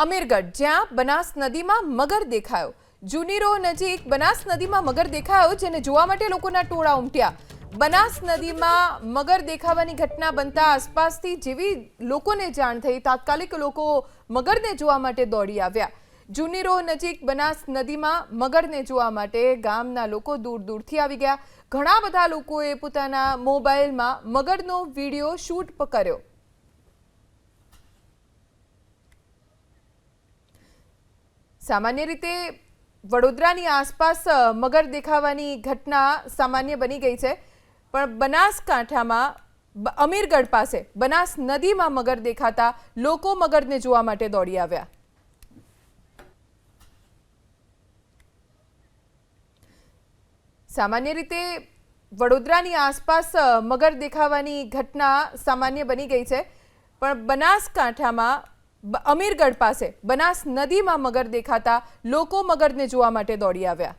અમીરગઢ જ્યાં બનાસ નદીમાં મગર દેખાયો। જૂની રોહ નજીક બનાસ નદીમાં મગર દેખાયો, જેને જોવા માટે લોકોના ટોળા ઉમટ્યા। બનાસ નદીમાં મગર દેખાવાની ઘટના બનતા આસપાસથી જેવી લોકોને જાણ થઈ, તાત્કાલિક લોકો મગરને જોવા માટે દોડી આવ્યા। જૂની રોહ નજીક બનાસ નદીમાં મગરને જોવા માટે ગામના લોકો દૂર દૂરથી આવી ગયા। ઘણા બધા લોકોએ પોતાના મોબાઈલમાં મગરનો વિડીયો શૂટ કર્યો। सामान्य रीते वडोदरानी आसपास मगर देखावानी घटना सामान्य बनी गई है, पण बनासकांठामां अमीरगढ़ पासे बनास नदी में मगर देखाता लोको मगरने जोवा माटे दौड़ी आव्या। सामान्य रीते वडोदरानी आसपास मगर देखावानी घटना सामान्य बनी गई है, पण बनासकांठामां अमीरगढ़ पासे बनास नदी में मगर देखाता लोको मगरने जोवा माटे दौड़ी आव्या।